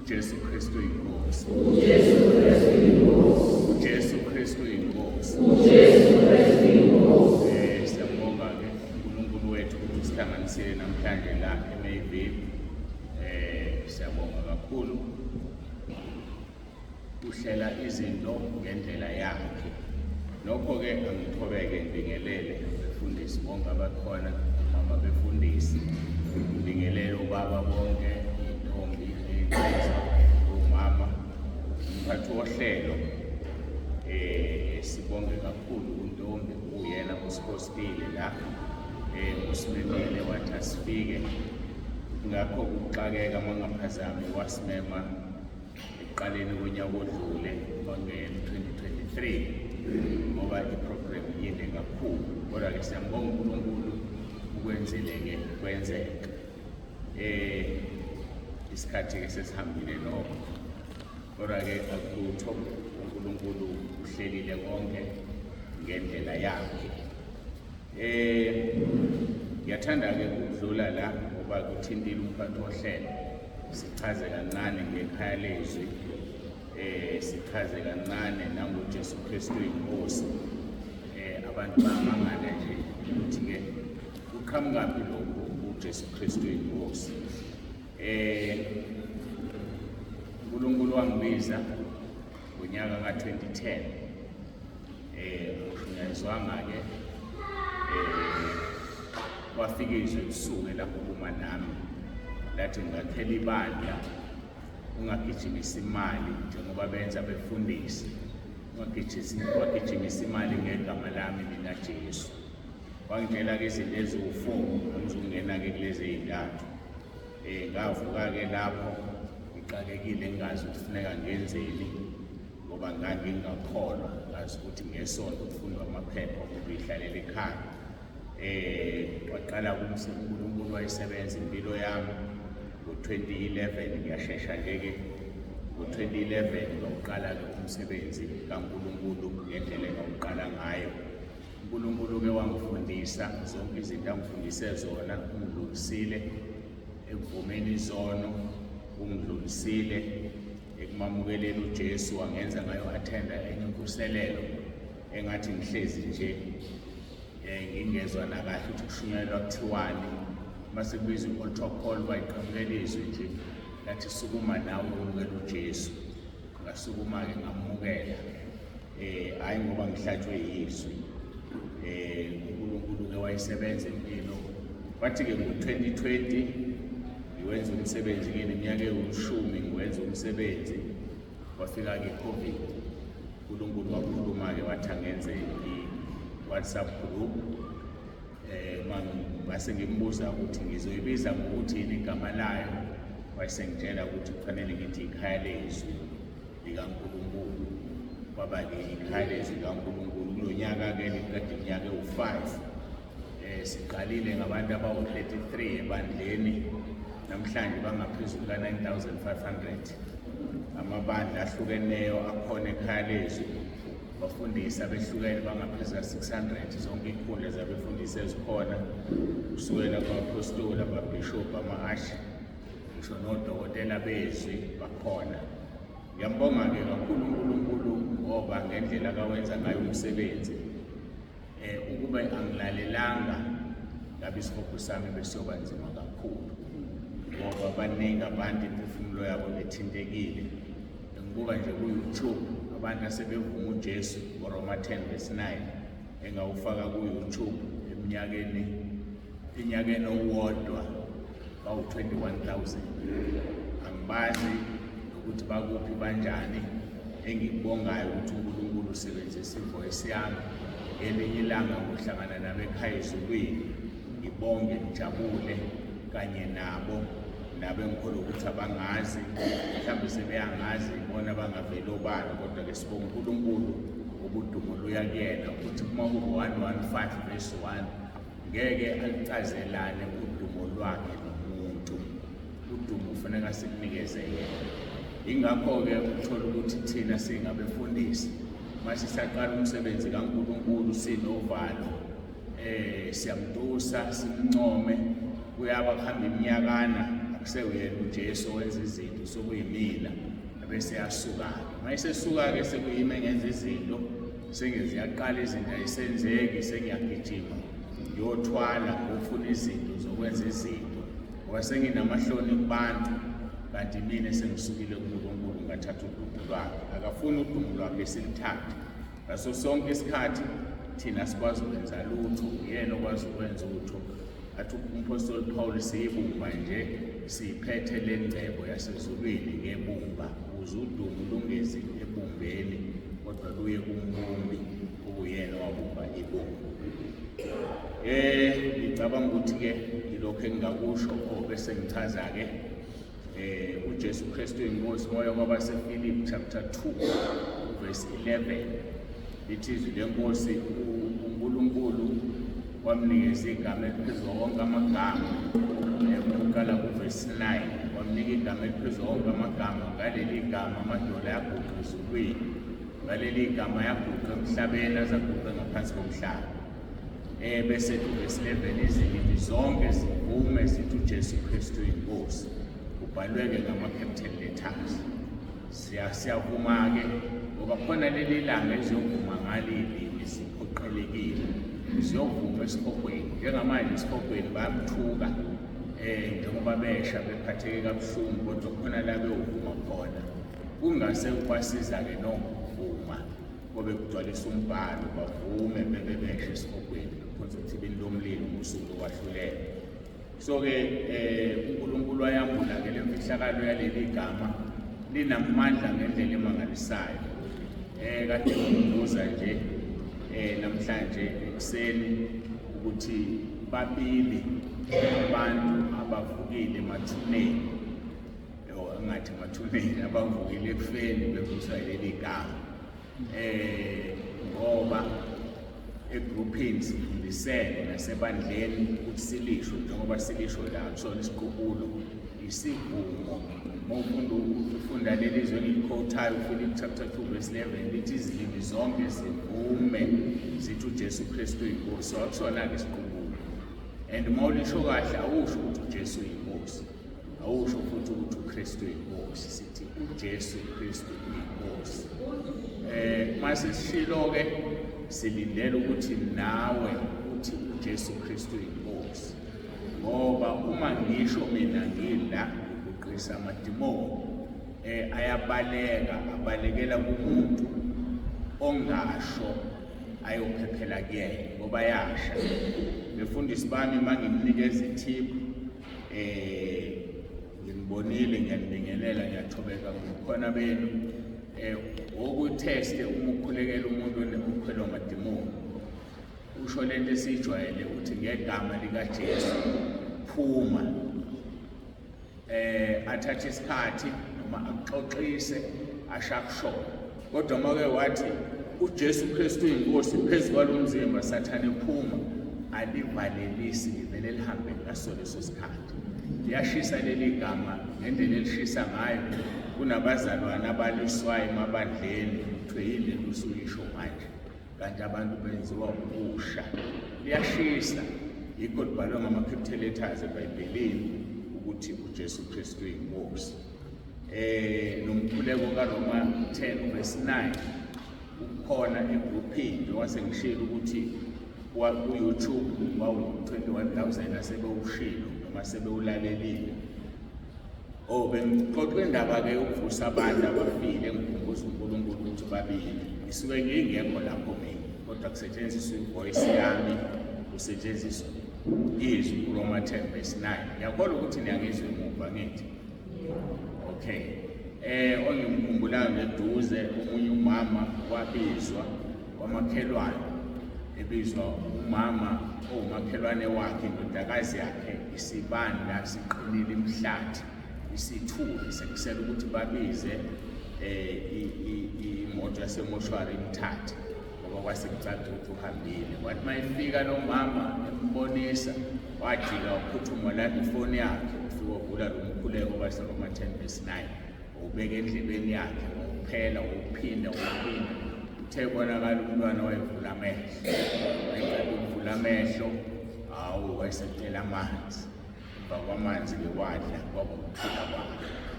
uJesu Kristu inkosi. uJesu Kristu inkosi. Siyabonga ke uNkulunkulu wethu ukuthi usihlanganisile namhlanje la eMayville. Siyabonga kakhulu. Uhlela izinto ngendlela yakhe. Lokho ke angithobeke ngibingelele befundisi bonke abakhona, mama befundisi, ngibingelele ubaba bonke, intombi, iqhiza, umama, umphathi wohlelo. Sibonge kakhulu untombi uyena usikhosile la, usimemele wathi asifike. Ngakho ukuxakeka mangaphazami wasimema ekuqaleni konyaka odlule wange-2023 ngoba iprogram yinde kakhulu, kodwa-ke siyambonga uNkulunkulu ukwenzile-ke kwenzeka. Isikhathi-ke sesihambile nokho, kodwa-ke akulutho, uNkulunkulu uhlelile konke ngendlela yakhe. Ngiyathanda-ke ukudlula la ngoba kuthintile umphathi wohlelo, sichaze kancane ngekhaya lezwi, sichaze kancane nangoJesu Kristu inkosi. Abantu bayamangala nje ukuthi-ke uqhamukaphi lokhu uJesu Kristu inkosi. uNkulunkulu wangibiza ngonyaka ka-2010, ngishunyayezwanga-ke wafika izwe lisuke lapho kuma nami lathi ngakhela ibandla, ungagijimisa imali njengoba benza befundisi, ungagijimisa imali ngegama lami mina Jesu. Wangitshela-ke izinto eziwu-4 angizungena-ke kulezi ey'ntathu. Ngavuka-ke lapho ngixakekile, ngingazi ukuthi kufuneka ngenzeni ngoba ngangingakholwa, ngazi ukuthi ngesonto kufundwa amaphepha okuyihlalele ekhaya. Waqala uNkulunkulu wayisebenza impilo yami ngo-2011. Ngiyashesha nje-ke ngo-2011 ngawuqala-ke umsebenzi kaNkulunkulu ngendlela engawuqala ngayo. uNkulunkulu-ke wangifundisa zonke izinto angifundise zona, ungidlulisile ekuvumeni izono, ungidlulisile ekumamukeleni uJesu, wangenza ngayo athenda enye inkuselelo engathi ngihlezi nje ngingezwa nakahle ukuthi kushunyayelwa kuthiwani. Mase kubizwa i-altar call bayiqhamukela izwi nje lathi sukuma nawe umukela uJesu. Ngasukuma-ke ngamukela, hhayi ngoba ngihlatshwe yizwi. uNkulunkulu-ke wayisebenza impilo. Kwathi-ke ngo-2020 ngiwenza umsebenzi ngineminyaka ewushumi ngiwenza umsebenzi, kwafika-ke i-COVID. uNkulunkulu wakhuluma-ke wathi angenze i-WhatsApp group. Ngase ngimbuza ukuthi ngizoyibiza ngokuthi yini igama layo, wayesengitshela ukuthi kufanele ngithi ikhaya lezwi likaNkulunkulu. Kwaba-ke ikhaya lezwi likaNkulunkulu. Kulo nyaka-ke liqeda iminyaka ewu-5. Siqalile ngabantu abawu-33 ebandleni, namhlanje bangaphezulu ka-9,500. Amabandla ahlukeneyo akhona ekhaya lezwi, bafundisa behlukene bangaphezulu ka-600. Zonke izikhundla zabefundisi ezikhona, kusukela kwa-apostoli, amabhishobhu, ama-ashi, ngisho nodokotela bezwi bakhona. Ngiyambonga-ke kakhulu uNkulunkulu ngoba ngendlela akawenza ngayo umsebenzi, ukube angilalelanga ngabe isibopho sami besiyoba nzima kakhulu, ngoba baningi abantu imiphefumulo yabo bethintekile. Ngibuka nje ku-YouTube abantu asebevuma uJesu ngoRoma 10:9 engawufaka ku-YouTube eminyakeni owodwa bawu-21,000. Angibazi ukuthi bakuphi banjani. Engikubongayo ukuthi uNkulunkulu usebenzisa ivoice yami ngelinye ilanga ngohlangana nabo ekhaya ezulwini, ngibonge ngijabule kanye nabo engikholwa ukuthi abangazi, mhlawumbe sebeyangazi bona bangaveli obani, kodwa-ke sibonga uNkulunkulu ubudumo luya kuyena ukuthi uma ku-115:1 ngeke alicazelane udumo lwakhe nomuntu. Udumo kufaneka sikunikeze yena. Ingakho-ke uthola ukuthi thina singabefundisi mase siyaqala umsebenzi kaNkulunkulu sinovalo, siyamtusa, simncome, kuyaba kuhamba iminyakana akusewuyena uJesu owenza izinto sokuyimina bese yasuka-ke. Mayesesuka-ke sekuyimi engenza izinto sengiziyaqala izinto ayisenzeki sengiyagijima ngiyothwala ngofuna izinto zokwenza izinto ngoba senginamahloni kubantu kanti mina sengisukile kuNkulunkulu ngathatha udumo lwakhe. Akafuni udumo lwakhe silithathe ngaso sonke isikhathi. Thina sikwazi ukwenza lutho, yena okwazi ukwenza utho. Athi umpostoli Paul siyibumba nje siyiphethe le ngcebo yasezulwini ngebumba ukuze udumo lungezi ebumbeni kodwa luye kumbumbi okuyena wabumba ibumba. Ngicabanga ukuthi-ke yilokho engingakusho bese ngichaza-ke uJesu Kristu inkosi moya kwabaseFilipi chapter 2 verse 11 lithi izwi lenkosi uNkulunkulu wamnikeza igama eliphezu wonke amagama. Ukuqala kuverse 9 wamnika igama eliphezu wonke amagama. Ngaleli gama amadoda yaguqa ezulwini, ngaleli gama yaguqa emhlabeni azaguqa ngaphansi komhlaba. Bese kuverse 11 izilimi zonke zivume zithi uJesu Kristu inkosi. Kubhalwe-ke ngama-capital letters. Siyavuma-ke ngoba khona leli langa eziyovuma ngaleli ziphoqelekile ziyovuma esikhokweni. Njengamanje esikhokweni bayamthuka njengoba besha bephatheke kabuhlungu kodwa khona la beyovuma khona. Kungase kubasiza-ke nokuvuma ngobe kugcwalisa umbhalo bavume bebesha esikhokweni khonza ukuthi ibini lomlilo usuku lokwahluleka. So-ke uNkulunkulu ayambula-ke le mfihlakalo yaleli gama linamandla ngendlela emangalisayo. Kade ngibuza nje namhlanje ekuseni ukuthi babili abantu abavukile emathuneni engathi emathuneni abavukile ekufeni bevuswa leli gama ngoba egruphini sifundisene nasebandleni ukuthi silisho njengoba silisho la kusona isiqubulo isivumo. Ufunda leli izwi elikhothayo uFilipi chapter 2 verse 11 lithi izilimi zonke zivume zithi uJesu Kristu inkosi. Akusona-ke isiqubulo and mawulisho kahle awusho ukuthi uJesu inkosi, awusho futhi ukuthi uKristu inkosi, sithi uJesu Kristu inkosi. Mase sishilo-ke silindele ukuthi nawe uthi uJesu Kristu inkosi ngoba uma ngisho mina ngila uqisa amadimoni ayabaleka abalekela kumuntu ongasho ayophephela kuyena ngoba yasha. Befundisi bami mangimnikeza ithiphu nginibonile ngiyanibingelela ngiyathobeka khona benu okutheste uma ukhulekela umuntu onemukhwelo amadimoni usho lento esijwayele ukuthi ngegama likaJesu phuma. Athathe isikhathi noma akuxoxise ashakushona kodwa make wathi uJesu Kristu inkosi phezu kwalomzimba sathane phuma alivalelisi livele lihambe ngaso leso sikhathi. Liyashisa leli gama ngendlela elishisa ngayo. Kunabazalwane abaliswayo emabandleni kuthiwe yile lusuyisho manje kanti abantu benziwa ukusha. Liyashisa yikho libhalwe ngama-capital letters eBhayibhelini ukuthi uJesu Kristu inkosi. Nomkhuleko kaRoma 10 verse 9 ukhona egruphini njengoba sengishilo ukuthi ku-YouTube bawu-21,000 asebewushilo noma sebewulalelile. Bengixoxa indaba-ke yokuvusa abantu abafile ngikhumbuza uNkulunkulu ukuthi babili. Ngisuke ngingekho lapho mina kodwa kusetshenziswa ivoice yami, kusetshenziswa izwi kuRoma 10 verse 9. Ngiyakholwa ukuthi niyangizwa emuva ngithi okay. Ongimkhumbulayo ngeduze omunye umama wabizwa kwamakhelwane, ebizwa umama owumakhelwane wakhe indodakazi yakhe isibanda siqinile imhlathi isithule sekusela ukuthi babize imoto yasemoshwari imthathe ngoba kwasekucaca ukuthi uhambile. Wathi mayefika lo mama embonisa wajika waphuthuma lapha ifoni yakhe ufika uvula lo mkhuleko kaRoma 10 verse 9 ubeka endlebeni yakhe ukuphela ukuphinda uthe bonakala umntwana wayevula amehlo. Wayevula amehlo wayesecela amanzi bakwamanzi bewadla kwakuphila kwabo.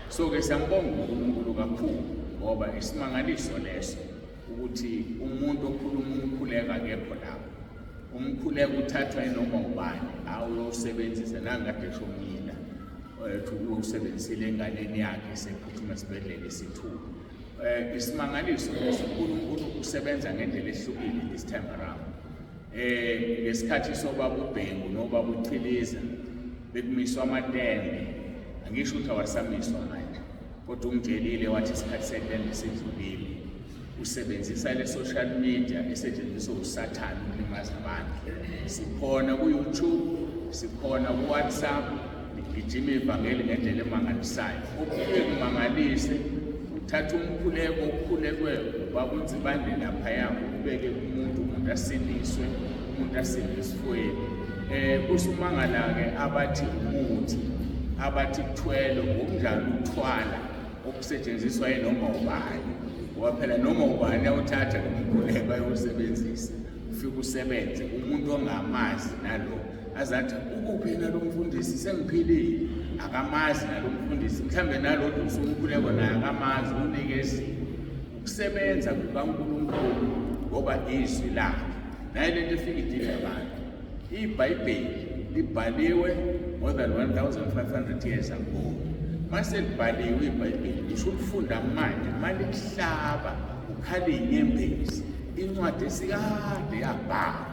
So-ke siyambonga uNkulunkulu kakhulu ngoba isimangaliso leso ukuthi umuntu okhuluma umkhuleko akekho lapho. Umkhuleko uthathwa inoma ubani awuyosebenzisa nangade eshomile usebenzisile enganeni yakhe esephuthuma esibhedlela esithuba. Isimangaliso leso uNkulunkulu usebenza ngendlela ehlukile this time around. Ngesikhathi sobaba uBhengu nobaba uChiliza bekumiswa amatende, angisho ukuthi awasamiswa manje, kodwa umtshelile wathi isikhathi setende sidlulile. Usebenzisa le social media esetshenziswa usathane ukulimaza abantu. Sikhona ku-YouTube, sikhona ku-WhatsApp, igijima ivangeli ngendlela emangalisayo. Okuye kumangalise, uthatha umkhuleko okhulekwe bakunzibande laphaya ubeke umuntu asindiswe, umuntu asindisifweni. Kusumangala-ke abathi umuthi, abathi kuthwele, ngokunjalo ukuthwala okusetshenziswa yinoma ubani. Ngoba phela noma ubani awuthatha umkhuleko ayowusebenzisa, ufike usebenze, umuntu ongamazi nalo azathi ukuphi nalo mfundisi sengiphilile, akamazi nalo mfundisi, mhlambe nalo umkhuleko naye akamazi, unikezile. Ukusebenza kukaNkulunkulu ngoba izwi lakhe naye lento ifika idinga abantu. iBhayibheli libhaliwe more than 1500 years ago. Mase libhaliwe iBhayibheli lisho ukufunda manje malihlaba ukhale inyembezi incwadi esikade yabhala.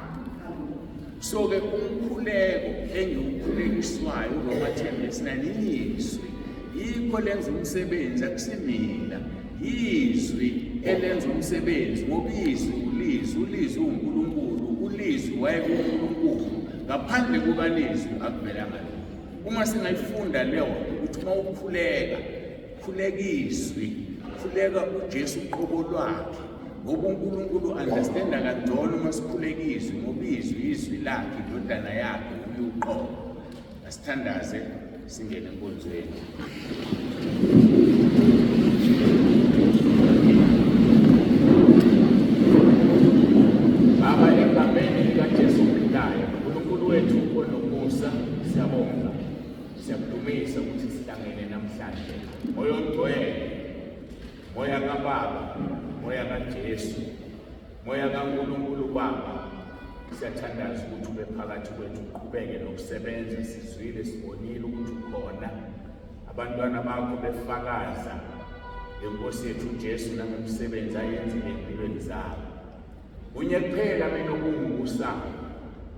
So-ke umkhuleko engiwukhulekiswayo uRoma 10:9 izwi yikho lenza umsebenzi akusimina, izwi elenza umsebenzi ngoba izwi ulizwi uNkulunkulu, ulizwi wayebuNkulunkulu, ngaphandle kukalizwi akuvelanga lutho. Uma singayifunda leyo ukuthi uma ukhuleka izwi, khuleka uJesu uqobo lwakhe, ngoba uNkulunkulu understanda kangcono uma sikhuleka izwi ngoba izwi lakhe, indodana yakhe uyuqobo. Asithandaze singene enkonzweni. Baba, egameni likaJesu ophilayo, uNkulunkulu wethu onomusa, siyabonga, siyakudumisa ukuthi sihlangene namhlanje. Moya ongcwele, moya kaBaba, moya kaJesu, moya kaNkulunkulu Baba, siyathandaza ukuthi ube phakathi kwethu, uqhubeke nokusebenza. Sizwile, sibonile ukuthi ukhona, abantwana bakho befakaza ngeNkosi yethu uJesu nangemisebenzi ayenzile empilweni zabo. Kunye kuphela mina okungukusayo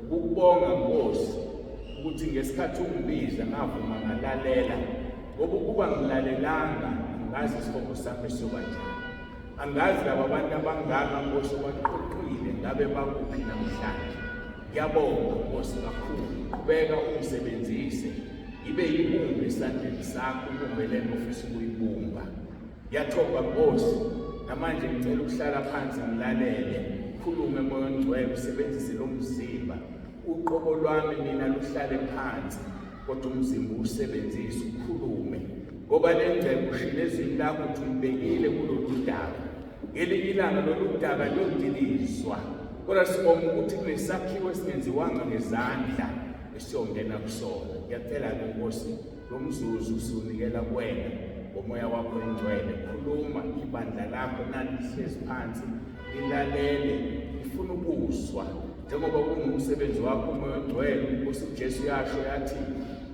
ukukubonga Nkosi ukuthi ngesikhathi ungibiza ngavuma ngalalela, ngoba ukuba ngilalelanga angazi isibongo sami siyoba njani. Angazi laba bantu abangaka Nkosi baqoqile ngabe bakuphi namhlanje. Ngiyabonga Nkosi kakhulu, qhubeka umsebenzise, ibe yibumba esandleni sakho, ibumbe lelo ofisa ukuyibumba. Ngiyathoba Nkosi, namanje ngicela ukuhlala phansi ngilalele, khulume moya ongcwele, usebenzise lo mzimba. Uqobo lwami mina luhlale phansi, kodwa umzimba usebenzise, ukhulume. Ngoba le ngcebo ushilo ezwini lakho ukuthi umbekile kulolu daba. Ngelinye ilanga lolu daba luyodilizwa, kodwa sibonga ukuthi kunesakhiwo esingenziwanga ngezandla esiyongena kusona. Ngiyacela-ke Nkosi, lo mzuzu usunikela kuwena ngomoya wakho ongcwele. Khuluma, ibandla lakho nani lihlezi phansi lilalele, lifuna ukuzwa njengoba kungumsebenzi wakho umoya ongcwele. Inkosi uJesu yasho yathi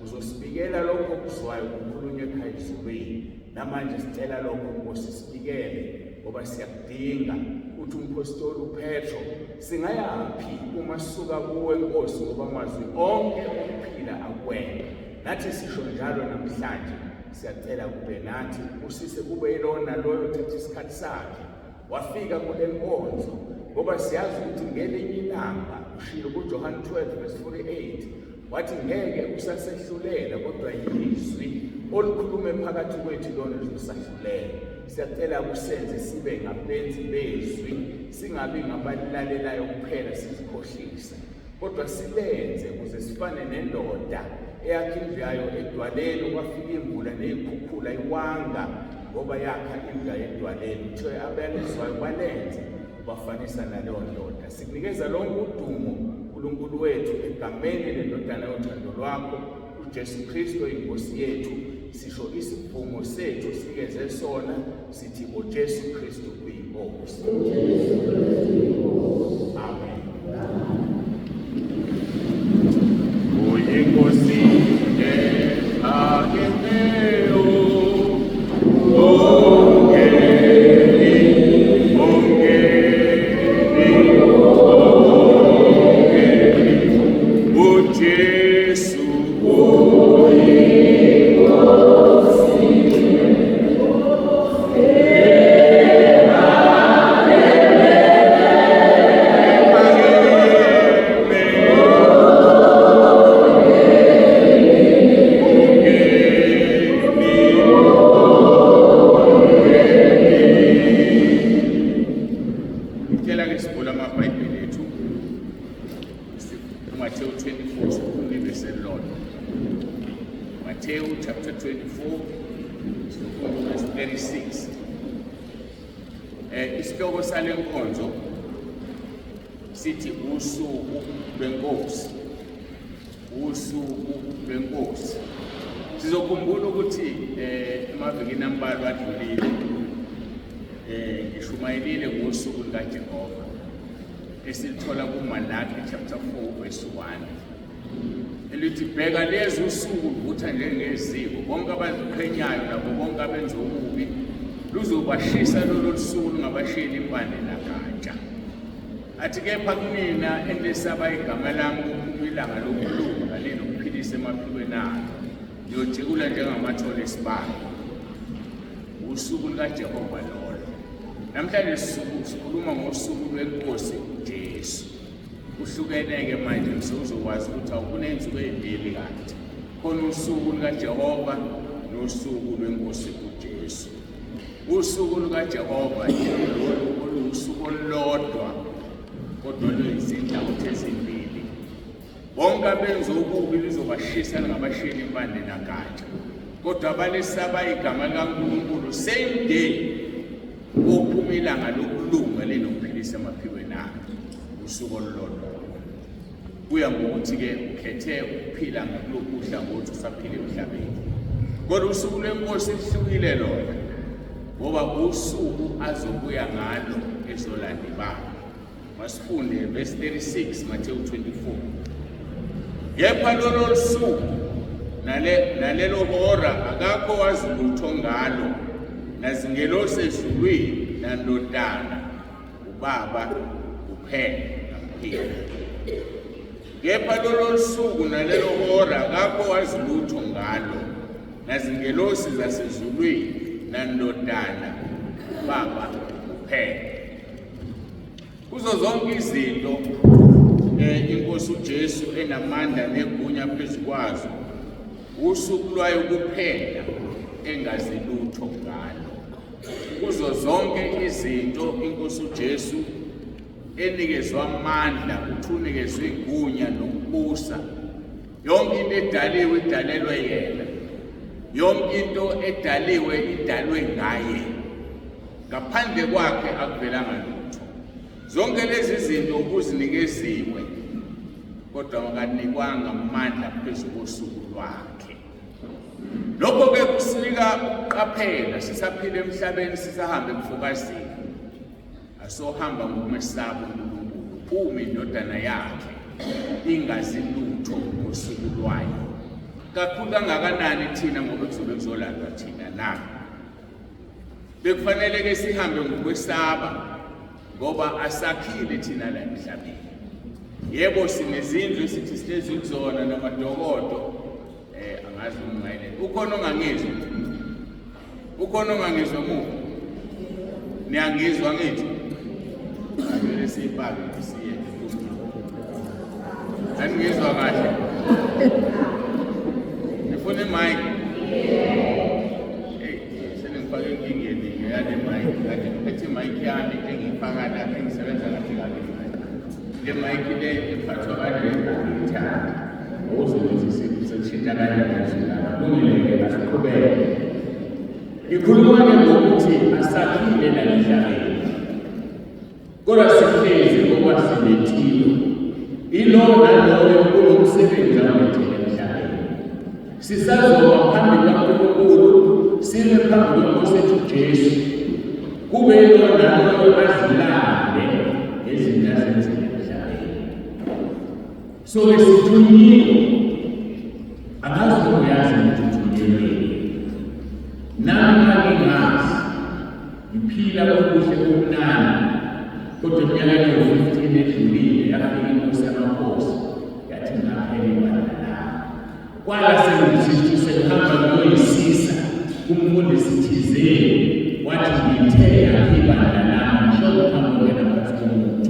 uzosibikela lokho okuzwayo kukhulunywe ekhaya ezulwini. Namanje sicela lokho Nkosi sibikele, ngoba siyakudinga ukuthi umpostoli uPetro singayaphi uma sisuka kuwe Nkosi, ngoba amazwi onke okuphila akuwena. Nathi sisho njalo namhlanje, siyacela kube nathi, usise kube yilona loyo uthatha isikhathi sakhe wafika kule nkonzo, ngoba siyazi ukuthi ngelinye ilanga ushilo kuJohane 12:48 wathi ngeke usasehlulela, kodwa yizwi olukhulume phakathi kwethu lona lizosahlulela. Siyacela kusenze sibe ngabenzi bezwi, singabi ngabalilalelayo kuphela sizikhohlisa, kodwa silenze ukuze sifane nendoda eyakha indlu yayo edwaleni, okwafika imvula neyikhukhula iwanga, ngoba yakha indlu edwaleni. Kuthiwe abalizwayo balenze ubafanisa naleyo ndoda. Sikunikeza lonke udumo uNkulunkulu wethu egameni lendodana yothando lwakho uJesu Kristu inkosi yethu, sisho isiphumo sethu sikeze sona sithi uJesu Kristu uyinkosi. Amen. Uyinkosi akeneyo Matthew chapter 24, verse 36. Isihloko sale nkonzo sithi usuku lwenkosi. Usuku lwenkosi. Sizokhumbula ukuthi emavikini ambalwa adlulile ngishumayelile ngosuku lukaJehova esilithola kuMalaki chapter 4 verse 1. Elithi bheka lezi usuku luvutha njengeziko, bonke abaziqhenyayo nabo bonke abenza ububi luzobashisa lolu suku lungabashiyeli impande nagatsha. Athi kepha kunina endesaba igama lami ilanga lokulunga linokuphilisa emaphikweni alo ngiyojikula njengamathole esibane. Usuku lukaJehova lolo. Namhlanje sikhuluma ngosuku lwenkosi uJesu. Uhlukene-ke manje uzokwazi ukuthi awukunensuku ezimbili kanti khona usuku lukaJehova nosuku lwenkosi uJesu. Usuku lukaJehova olusuku olulodwa kodwa luyizinhlangothi ezimbili. Bonke abenza ububi lizobashisa lingabashiyeli impande nagatsha, kodwa abalesaba igama likaNkulunkulu same day kophuma ilanga lokulunga linokuphilisa emaphikweni alo. Usuku olulodwa. Kuya ngokuthi-ke ukhethe ukuphila ngakulokhu uhlangothi usaphila emhlabeni. Kodwa usuku lwenkosi lihlukile lona ngoba usuku azobuya ngalo ezolanda ibanga. Masifunde verse 36 Matthew 24. Kepha lolo suku nalelo hora akakho wazi lutho ngalo, nazingelosi ezulwini nandodana uBaba kuphela kuphela. Kepha lolo suku nalelo hora akakho wazi lutho ngalo, nazingelosi zasezulwini nandodana uBaba kuphela. Kuzo zonke izinto inkosi uJesu enamandla negunya phezu kwazo, usuku lwayo kuphela engazi lutho ngalo. Kuzo zonke izinto inkosi uJesu enikezwe amandla, uthunikezwe igunya nokubusa. Yonke into edaliwe idalelwe yena. Yonke into edaliwe idalwe ngaye. Ngaphandle kwakhe akuvelanga lutho. Zonke lezi zinto ubuzinikeziwe kodwa akanikwanga amandla phezu kosuku lwakhe. Lokho ke kusinika ukuqaphela sisaphila emhlabeni sisahamba emfokazini. Asohamba ngokumesaba uNkulunkulu, phuma indodana yakhe ingazi lutho ngosuku lwayo. Kakhulu kangakanani thina ngoba kuzobe kuzolandwa thina na. Bekufanele ke sihambe ngokwesaba ngoba asakhile thina la emhlabeni. Yebo sinezindlu esithi sihlezi kuzona namadokodo angazi umngayile. Ukhona ongangizwa? Ukhona ongangizwa mu? Niyangizwa ngithi? Kumele siyibhale siye. Angizwa kahle. Nifuna mic? Senengifake inkingeni yale mic. Kade ngiphethe mic yami engiyifaka lapha engisebenza kahle kahle. Le mic le iphathwa kanjani? Uzokuthi sishintsha kanjani? Kulungile asiqhubeke. Ngikhuluma ngokuthi asakhile la emhlabeni. Kodwa sihlezi ngoba sinethile. Ilo naloyo kulomsebenzi awethele emhlabeni. sisazoba phambi kaNkulunkulu sime phambi kaNkosi wethu Jesu kube yona lo azilande ezinto azenzile emhlabeni. So esithunyiwe akazi ukuyazi ukuthi uthunyiwe nami ngingazi ngiphila okuhle okumnandi kodwa eminyakeni ewu-15 edlulile yafika inkosi yamakhosi yathi ngaphela ibandla lami. Kwala sengisithi sekuhamba ngiyoyisisa kumfundisi thizeni wathi ngithe yakhe ibandla lami ngisho kuhambongena phansi komuntu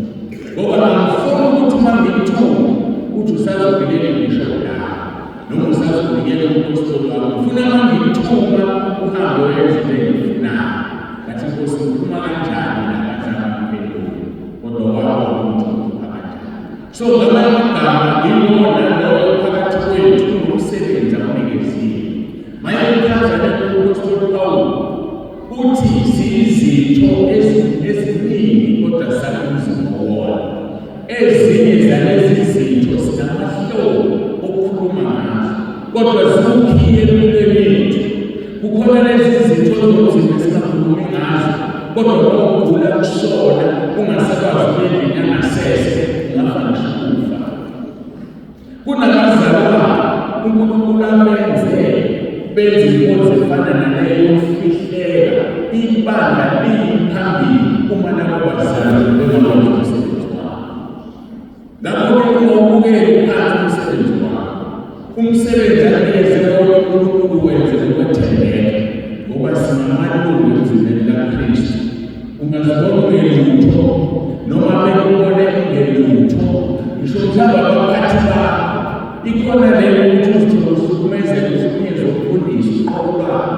ngoba angifuni ukuthi uma ngithuma uthi usazovikela ngisho lami noma usazovikela umpostoli wami. Ngifuna uma ngithuma uhambe wenze into engiyifunayo. Ngathi Nkosi ngiphuma kanjani nakazama impilo kodwa waba umuntu kanjani. So ngamanye amagama ngibona loyo phakathi kwethu umsebenzi awunikezile. Mayechaza umpostoli Pawulo uthi izitho eziningi kodwa sakumzimba wona. Ezinye zalezi zitho sinamahlobo okukhuluma ngazo kodwa zikukhiye empilweni yethu. Kukhona lezi zitho zomzimba esingakhulumi ngazo kodwa ukugula kusona ungasakwazi ukuyibhina ngasese ngafa ngishukufa. Kunabazalwane uNkulunkulu amenze benze inkonzo efana naleyo yokufihleka ibandla liphambili uma nabo bazalwane bengakwazi umsebenzi wabo. Ngakho-ke ungawubukeli phansi umsebenzi wabo. Umsebenzi anikeze wona uNkulunkulu wenze ngokwethembeka ngoba singamalungu emzimbeni kaKristu. Ungazibona ungelutho noma bekubone ungelutho ngisho mhlawumbe abaphathi bakho ikhona leyo ukuthi uzithola usukumezeka usukunyezwa ukufundisa uqobo lwabo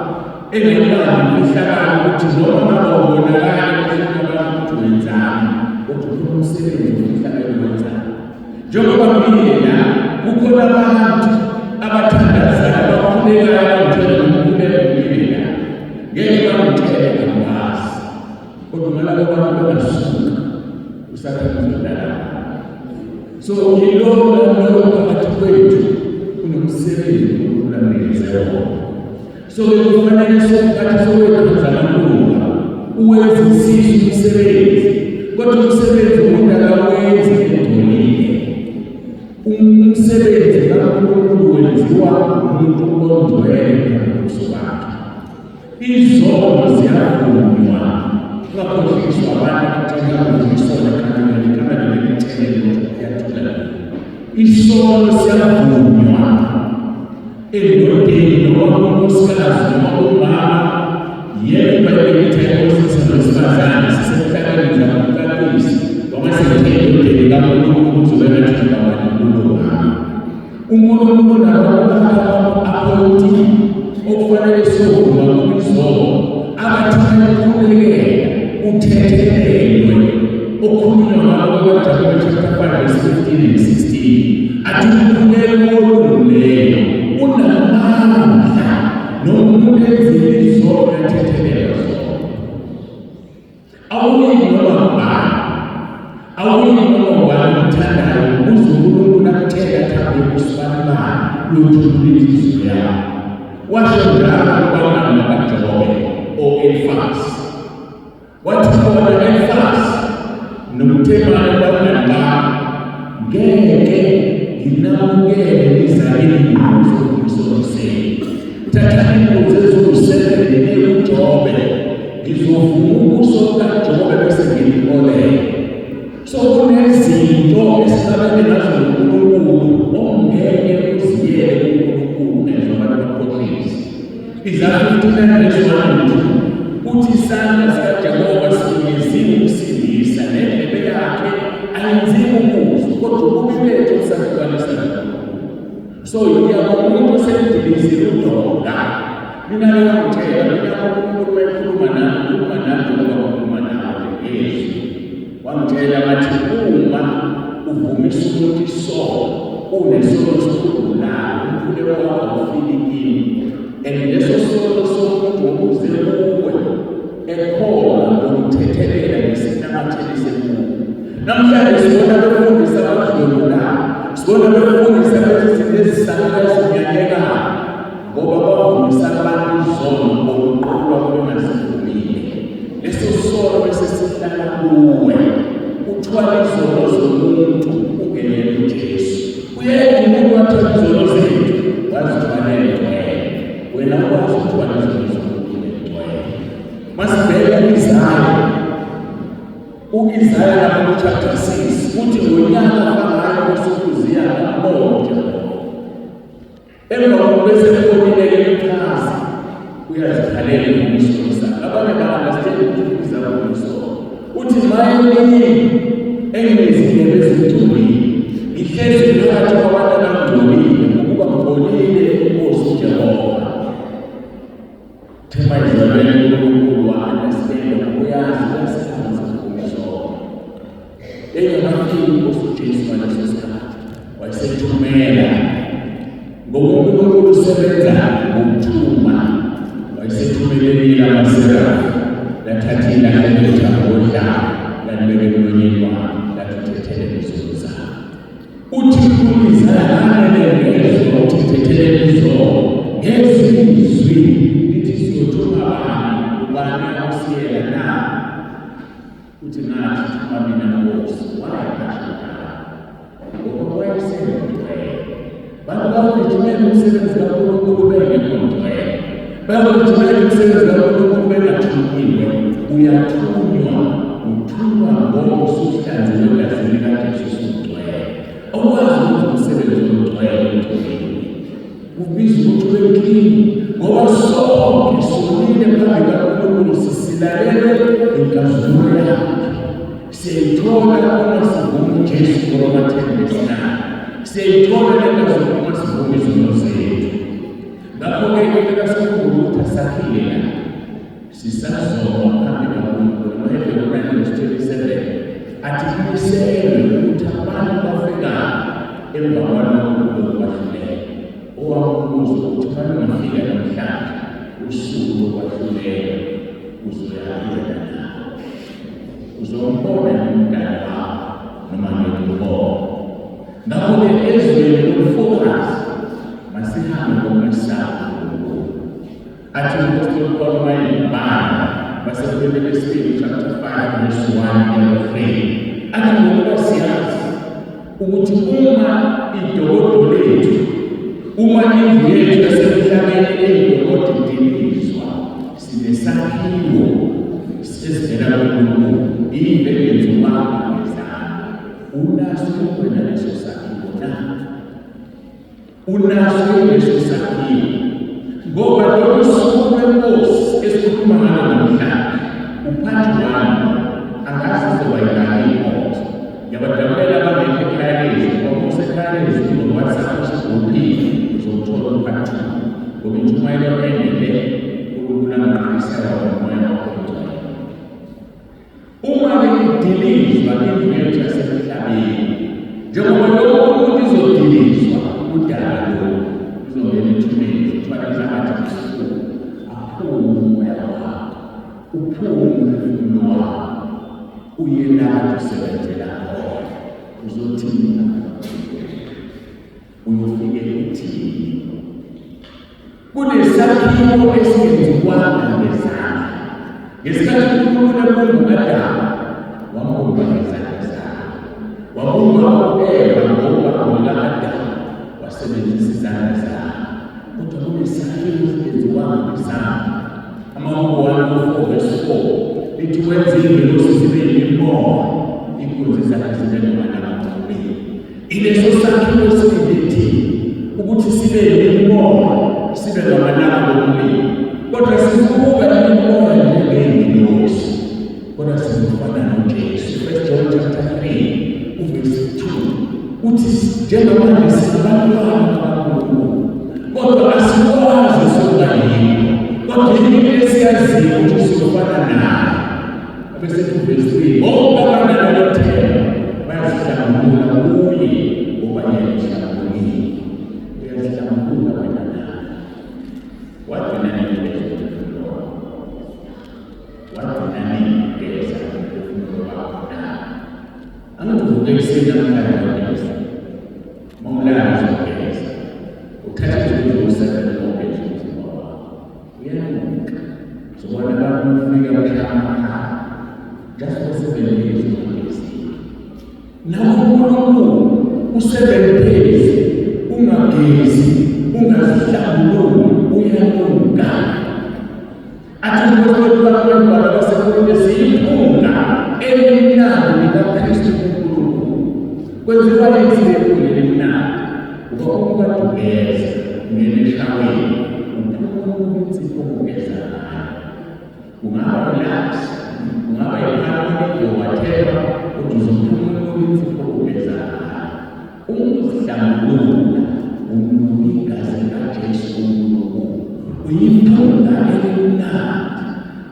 engelani imfihlakalo ukuthi noma ngabe ubonakala ukuthi abantu wenzani kodwa ukhona umsebenzi womfihlakalo wenzani. Njengoba ngibile la kukhona abantu abathandazayo abakhulekayo abangithela nomkhuleko ngibile la ngeke bangithele ngabazi kodwa ngalabo bantu bangasuka usathana uzodala. So yilona phakathi kwethu kunomsebenzi okulamezela wona. So kufanele sokuphatha sokwethu zamalunga uwenzisise umsebenzi kodwa umsebenzi umuntu akawenzi edolile. Umsebenzi kaNkulunkulu wenziwa umuntu ondwele ngobuso bakhe. Izono ziyavunywa ungakhohliswa abantu abathenga ukuyisona kanti kama nemithelo yathola. Isono siyavunywa endodeni noma kunkosikazi noma kumama. Yebo bayibethele usesifazane sisemhlabeni zakuqalisa wamasethele kaNkulunkulu uzobelathi ngabantu uNkulunkulu nabantu appointed okufanele sokuma kubizobo abathanda ukukhulekela uthethelelwe okhulunywa ngabo kwaJohn chapter 5 verse 15 and 16 athi ukhuleko oluleyo unamandla nomuntu enzile izono yathethelela zona. Awuyi noma ngubani awuyi noma ngubani umthandayo uNkulunkulu akuthenga thambe kusifana lothulile izwi yakho. Washo njalo kubangani bakaJobe o-Elifasi wathi bona Elifasi nomthemane babangani bami ngeke nginamukele nizaleli imbuzi okusoliseni. Thatha imbuzi eziwu-7 kuJobe ngizovuma ubuso kaJobe bese ngimboleka. So kunezinto esingabene ngazo uNkulunkulu ongeke uziyele uNkulunkulu njengoba bakhohlisa. Izaga 59 verse 1 uthi isandla sikaJehova sinyezile ukusindisa nendlebe yakhe ayenzile umuzi kodwa ububi bethu busahlukanisa nakhona. So yiyabona umuntu osedilizile udonga mina ngiyamtshela mina uNkulunkulu wayekhuluma nami ngoba ukhuluma nawe ngezwi. Wamtshela bathi uma uvumisa ukuthi isono unesono sokhululayo umkhuleko wakho awufikile and leso sono somuntu okuze kuwe ekhona ngomthethelela ngesinyamathelise kuwe. Namhlanje sibona befundisa abadlululayo, sibona befundisa bezinto ezisanele ezinyanyekayo izono okuqulwa kungasivumile leso sono bese sihlala kuwe uthwala izono zomuntu ungenele uJesu uyeke umuntu wathwala izono zethu wazithwalela wena ukwazi ukuthwala izono zomuntu masibheka u-Isaya lapho chapter 6 uthi ngonyaka ofangayo osokuziya kamoja emva kokubese kufonile emkhazi uyazikhalela ukusosa abanye ba-understand ukuthi uzaba ukusosa uthi mayelini enginezindebe ezingcolile ngihlezi phakathi kwabantu abangcolile ukuba ngibonile inkosi uJehova thema izabele uNkulunkulu wa-understand ukuyazi uyasebenza ukusosa engabafiki inkosi uJesu ngaleso sikhathi wayesethumela ngokuNkulunkulu usebenza ngokuthuma wayesethumele amaserafi lathatha ilanga elithangola lalibeke emlonyeni wami lathethele izono zami uthi uIsaya anelezwe ukuthi thethele izono ngezizwi lithi siyothuma ubani usiyela na uthi ngathi thuma mina Nkosi ngoba wayesebenza bantu bawugijimela umsebenzi kaNkulunkulu bengekhontwele bawugijimela umsebenzi kaNkulunkulu bengathunyiwe uyathunywa uthunywa ngoba usuhlanzele egazini likaJesu ugcwele awukwazi ukuthi umsebenzi ugcwele uthunyiwe ubizwa ukuthi ubeklini ngoba sonke sonile phambi kaNkulunkulu sisilalele inkazimulo yakhe siyayithola uma sivuma uJesu ngoba thembisana siyayithola lengazo uma sivuma izono zethu ngakho-ke into kaSikhulu ukuthi asakhile sisazoma phambi kaNkulunkulu amaHebheru 9:27 athi kumiselwe ukuthi abantu bafikayo emva kwalokhu lokwahlulela owakubuza ukuthi abantu bafika namhlanje usuku lokwahlulela uzoyahlulela na uzombona umntana wakho noma ngekubona ngakho-ke ezweni lomfokazi masihambe ngokwesaba athi umpostoli Paul mayibhala baseFilipi chapter 5:1-3 athi ngoba siyazi ukuthi uma idokodo lethu uma indlu yethu yasemhlabeni eyidokodo idilizwa sinesakhiwo esivela kuNkulunkulu iy'mbengenzumanga ngezandla unaso ukwena leso sakhiwo na unaso leso sakhiwo ngoba lolu suku lwenkosi esikhuluma ngalo namhlanje uphathi wami angazize wayidala imoto ngiyabadabulela abangekho ekhayalezi ngoba usekhayalezi ngo-WhatsApp usigruphile uzothola uphathi ngoba intshumayelo endele ukulanqalisela umoya wakho uma idilizwa indlu yethu yasemhlabeni njengoba lokho umuntu izodilizwa udala lokho izongena ethuneni zithwala izangathi kusuku aphume umoya wakho uphume umphefumulo wakho uye lapho usebenzela khona uzothina uyofike ekuthini kunesakhiwo esingenziwanga ngezandla ngesikhathi uNkulunkulu ebumba uAdamu wambumba ngezandla zakhe wabumba u-Eva ngoba uAdamu wasebenzisa izandla zakhe kodwa kunesakhiwo esingenziwanga ngezandla amaHubo 1:4 lithi wenza izingelosi zibe yimimoya inkunzi zakhe zibe nomanakakhulu ileso sakhiwo esilethi ukuthi sibe yimimoya sibe nomanakakhulu kodwa sibuka imimoya njengey'ngelosi kodwa sizofana noJesu 1 John chapter 3:2 uthi njengamanje singabantwana bakaNkulunkulu kodwa asikwazi sokungalini kodwa yini esiyaziyo ukuthi sizofana naye abesethi verse 3 bonke abanalo themba bayazihlambulula kuye ngoba yena uhlambulukile uyazihlambulula wena nawe wagcina nemiphefumulo wagcina nemigeza umphefumulo wakho nawe angivuke ekuseni namhlanje wageza mawulala uzogeza uthatha izinto zokusebenza ugeza umzimba wakho ukufika mhlaka just for 7 days nawo uNkulunkulu u7 days ungagezi ungazihlambululi uyanuka athi ngoba kwabona basekhona siyiphunga elimnandi likaKristu uNkulunkulu kwenziwa izinto elimnandi uba ukubadugeza ngelishaweni uphuma insipho kugeza ungaba relax ungaba iphakathi whatever uzophuma insipho kugeza ukuzihlambulula unukazi kaJesu uNkulunkulu uyiphunga elimnandi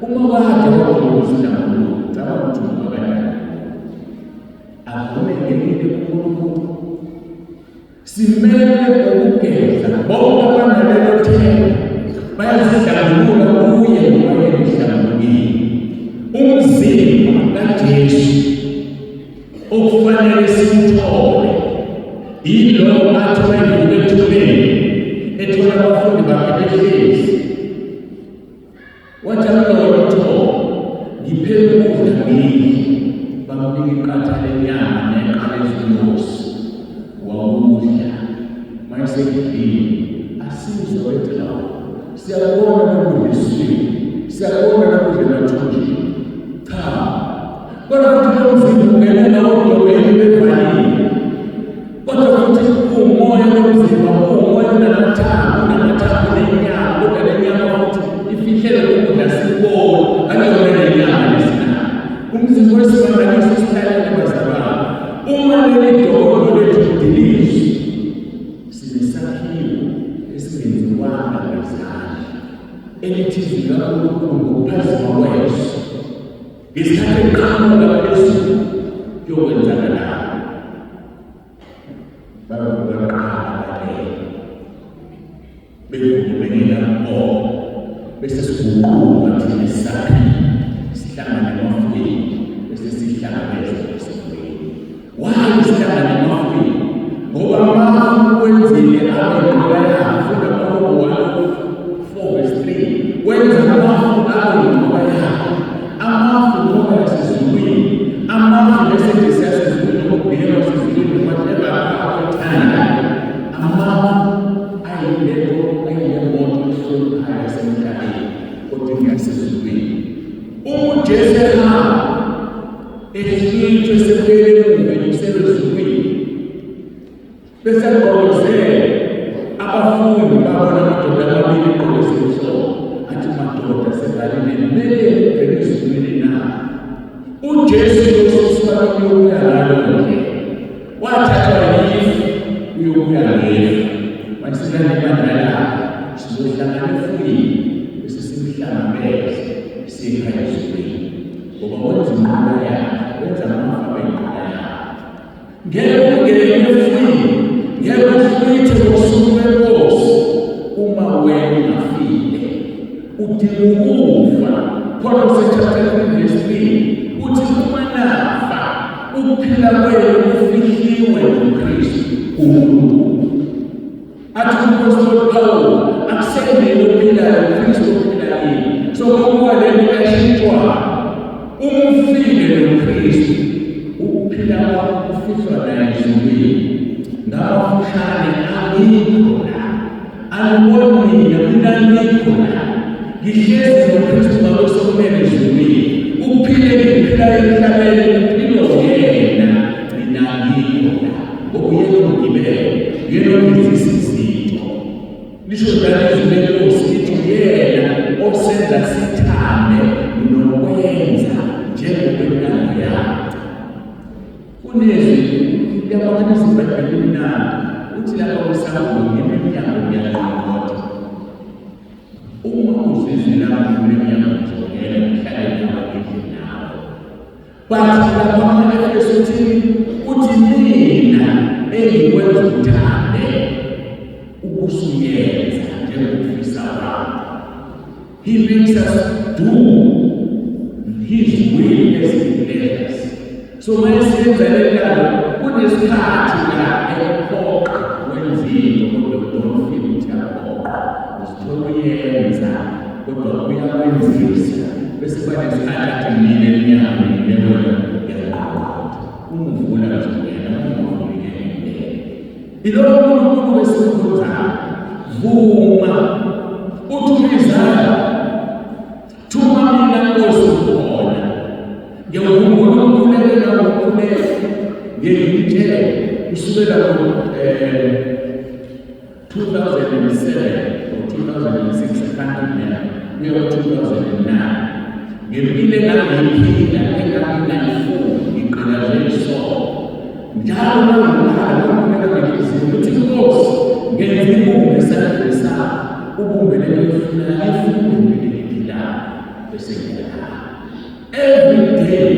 uma kade wakuzihlambulula ngaba kuthuma kanjani akhonekele uNkulunkulu simele ukugeza bonke abanalelo themba bayazihlambulula kuye ngoba ehlambulukile umzimba kaJesu okufanele simthole yilo athi bayivuke ethubeni ethola abafundi bakhe behlezi wathi amlotho ngiphele ukudla ngini bamnika iqatha lenyama neqala ezinyosi wawudla mayisekudlile asizwe wethu siyabona nokuliswini siyabona nokudlemathunjini cha kodwa futhi umzimba ungena nawo udobeni bevalile kodwa futhi umoya nomzimba umoya namathambo nenyama kodwa lenyama futhi ifihlele ukudla sibona angiyona lenyama lesina umzimba wesibandakiso sihlalele bazalwane uma lelidobo lethu dilizwe sinesakhiwo esingenziwanga ngezandla elithizika uNkulunkulu ngokuphazima kweso ngesikhathi eqhamuka phezulu yokwenzakalayo bevumelana bese siguquka thina sakhe sihlangane nomfowethu bese sihlangane nesifowethu waye sihlangane nomfowethu ngoba amafu kwenzile abengqola funda Mawuko 1:4-3 wenza amafu abengqola amafu ngoba sisizwini amafu bese sisizwini ngokubheka sisizwini whatever akuthanda amafu ayilento ayiyemoto ehluphayo semhlabeni kodwa ngiyasizwini uJesu ehamba ehlitshwe sephelele umsebenzini bese ngozele abafundi babona amadoda amabili egqoke athi madoda sebalile kumele ebhekisweni na uJesu usuka kuyokuya ngalo wathatha yifu uyokuya ngelo mayisilane bandala sizohlangana efuyini bese simhlangabeze sikhayisweni ngoba wenza inqola yakhe wenza amafa benqola yakhe ngeke ufike ngosuku lwenkosi uma wena ungafile udinga ukufa khona usethatha investment uthi uma nafa ukuphila kwenu kufihliwe kuKristu uNkulunkulu athi uMpostoli Pawulo akusendele ukuphilayo uKristu ophilayo so ngoba lento yashintshwa umfile noKristu ukuphila kwakho kufihlwa naye ezulwini ngabafushane angikho angiboni mina ngikho ngihlezi noKristu ngabesokumele ezulwini ukuphile ngiphilayo emhlabeni impilo yena mina ngikho ngokuyena ungibele yena ongizisizitho lisho njalo izwi lenkosi lithi yena osenza sithande nokwenza njengokwentando yakhe kunezwi liyabona izibhedlela imnandi uthi lapha kusangweni ngeminyango yakhe uma uzizwe lapho kuneminyango njengela mhlale nawe nawe bathi lapha amaEfesu uthi mina engikwenza uthande ukusuyenza njengokufisa kwakho. He makes us do his will as he pleases. So mayisenza lentando kunesikhathi la ekhoqa kwenziwe kodwa don't feel ukuthi yakhoqa usithola uyenza kodwa uyakwenzisa bese kwanesikhathi mina eminyaka ngibona ngiyaqala umvula ngizongena ngiyongena ilokho umuntu besikhuthaza vuma uthumizana thuma mina Nkosi khona ngiyakhumbula ukukhuleka nokukhuleka ngiyithe kusukela 2007 or 2006 kanti kuya 2009 ngempilo engangiyiphila enganginayifuni ngiqalaze isonto njalo ngikukhuleka ngizizwa ukuthi Nkosi ngenze ibumbe esandleni sakho ubumbe lelo ngifuna bese every day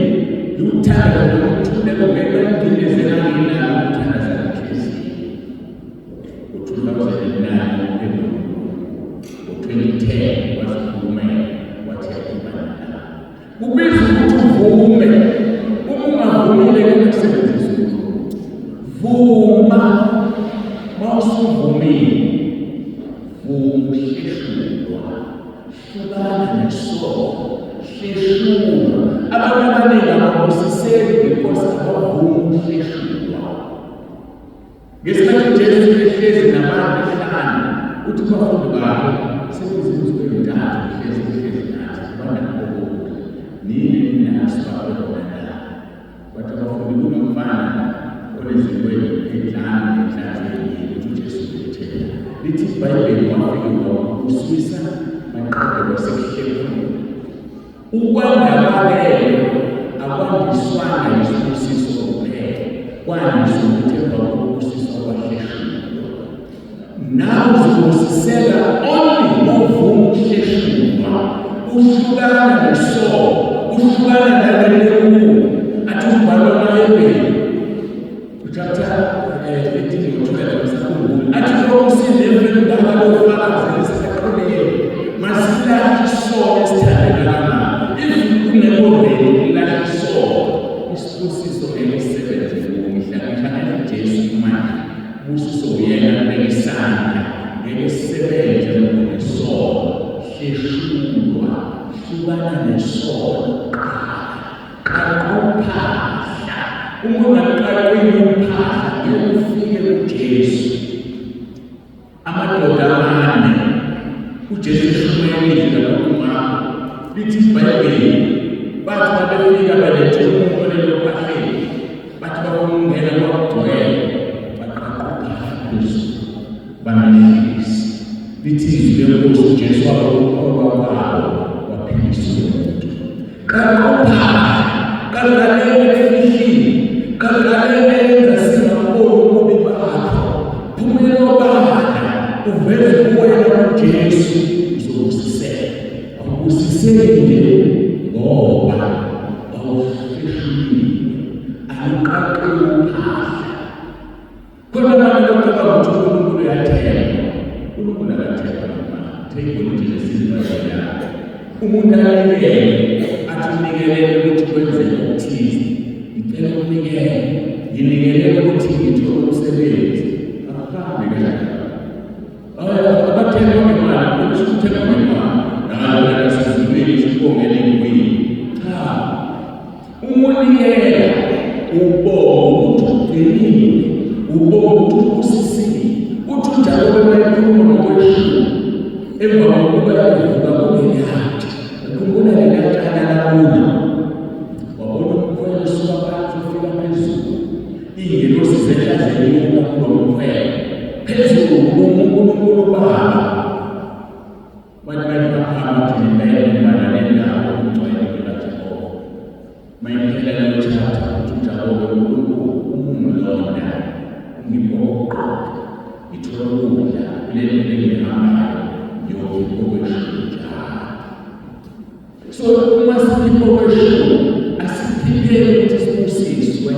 uthanda ukuthuleka ngempindezela ngina uthanda zakhe u-2009 u-2010 wasikhuluma wathi yakubana kubiza ukuthi uvume ungavumile kumsebenzi vuma mawusuvumile umhleshulwa hlukana nesono hleshulwa abantu abaningi ababusiseki because abavuma umhleshulwa ngesikhathi Jesu ehlezi nabantu ehlanu uthi bafundi bakhe sebenziwe ezintathu ehlezi nathi banakho nini nasibabona bathi bafundi kunomfana olezikweli enhlanu uJesu ethela lithi iBhayibheli wafika uswisa maqhawe wasekhethweni ukwandabale akwandiswanga isibusiso kuphela kwandiswa ukuthemba kokubusiso kwahleshulwa nawe uzobusiseka only ngokuvuma ukuhleshulwa uhlukana nesono uhlukana nalelo athi umbhalo wamaHebheru chapter 18 athi lokusinde emvendala lofakazi esiqhubeke masila isono esithandana kunekobheli la isono isibusiso elisebenza ngokuhlakahla Jesu manje busiso yena bekisana ngesisebenza ngokusono hleshulwa hlukana nesono qaphahla umuntu aqaqile umphahla yokufike kuJesu amadoda amane uJesu eshumele lokuma lithi iBhayibheli bathi babefika balethe umuntu lelo phahleni bathi bafuna kwakugcwele baqaqapha Jesu banalisi lithi izwi lenkosi uJesu wakwabo waphilisa umuntu qaqapha kalale efihlile kalale enzasingakhona ububi bakho phumela obala uveze kuwena uJesu uzobusiseka awubusiseki ngoba awufihlile akuqaqile uphahla khona abantu lokho uNkulunkulu uyathemba uNkulunkulu akathemba theyibona lesizwe umuntu anikele atunikelele ukuthi kwenzeke ukuthize ngicela ukunikela nginikelele ukuthi ngithole umsebenzi akuhambi kanjalo abathemba ngemali ukuthi uthemba ngemali nalo nasizibili sibongele ngwini cha umunikela ubonga ukuthi uqinile ubonga ukuthi usisile uthi njalo beyikhuluma ngokweshulu emva kokuba ivuka kungenyanga ukhumbula lelatshana labona wabona umkhwelo usuka phansi ufika phezulu ingelosi zehlazeni kulo mkhwelo phezulu uNkulunkulu Baba bathi baphakathi nembala nendawo umgcwele kaJehova mayiphelele lothatha uJehova uNkulunkulu umlonda ngibonga ithola ukudla lelo engihambayo so uma sikhipha kweshulu asikhipheli ukuthi sibusiswe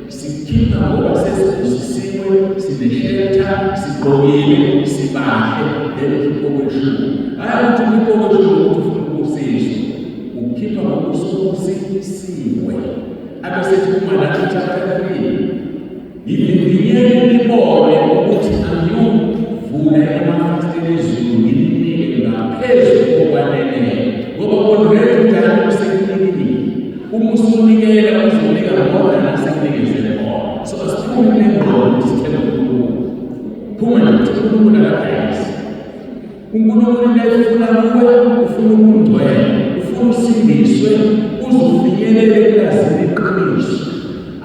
sikhipha ngoba sesibusisiwe sineshelter sigqokile sibahle lelo kweshulu hayi ukuthi ukhipha kweshulu ukuthi ufuna ubusiswe ukhipha ngokusubusisiwe abesethi uma nathi chapter 3 ngivivinyele libone ukuthi angiyuvula amafasitela ezulu ngilinike ngaphezulu kokwanele ngoba already njalo usekunikile. Uma usunikela uzonika ngoba nasekunikele khona. So asiphume nengqondo sithembe uNkulunkulu. Phuma nje uNkulunkulu akayisi. uNkulunkulu lefuna kuwe ufuna ukungcwele, ufuna usindiswe uzofinyelela ekulazini iqiniso.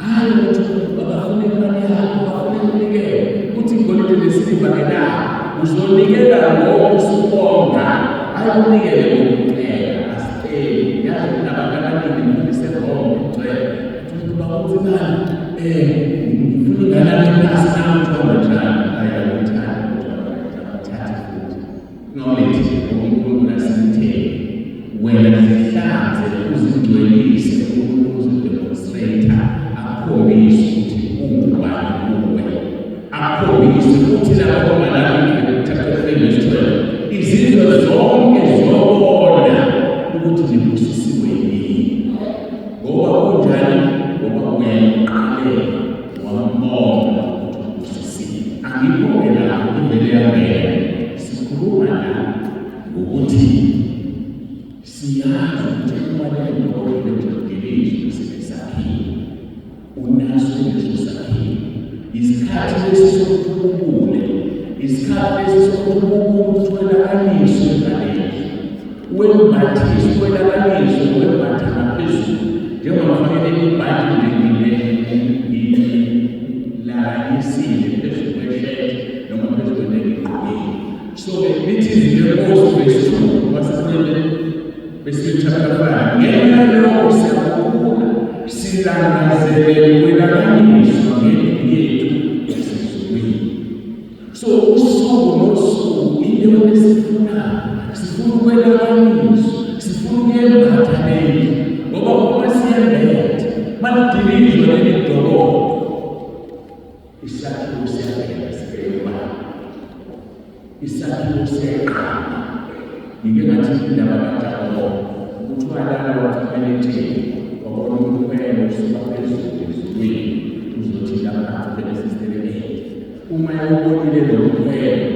Hayi ukuthi abafuna imali yakho, bafuna ukunikela. Uthi ngolide lesiliva ngenayo, uzonikela ngoba usubonga. Hayi unikele ngokucela, asiceli. Yazi kunabantu abaningi ngifise ngombe ngicela. Uthi bakuthi imali, ngifuna ingalani impasi nami uthomba njalo. Hayi akuthandi uthathe futhi. Knowledge uNkulunkulu asinithele. Wena zihlanze uzingcwelise uzidemonstrate akhombise ukuthi ungubani kuwe. Akhombise ukuthi lapho Malaki chapter 3 verse 12 izizwe zonke ziyobona ukuthi nibusisiwe yini. Ngoba kunjani? Ngoba uyayiqalela wambona ukuthi ubusisiwe. Angikho-ke lapho imvelo yamele sikhuluma la ngokuthi siyazi ukuthi kubalulekile ukuthi sibesakhiwe. Unaso leso sakhiwo. Isikhathi lesi sokuphumule, isikhathi lesi sokuphumula utholakaniswe ngaleli. Wembathise utholakaniswe wembatha ngaphezulu. Njengoba kufanele ibhande ngilalisile phezulu kwesheti noma phezulu kwenegigqokile. So-ke lithi izinto verse 2 wasekumele verse chapter 5 ngenxa yalokho siyakhula silangazelele kwelakaniswa ngendlu yethu esezulwini. So usuku nosuku into esifunayo sifuna ukwelakaniswa, sifuna ukuyembatha lendlu ngoba uma siyembethe malidilizwe leli dolobha isakhiwo siyaphela sibekwa. Isakhiwo siyaqala. Ngike ngathi indaba kaJakobe ukuthi walala wathapheletheni wabona umkhwelo usuka phezulu ezulwini uzothi lapha phela uma yawubonile lo mkhwelo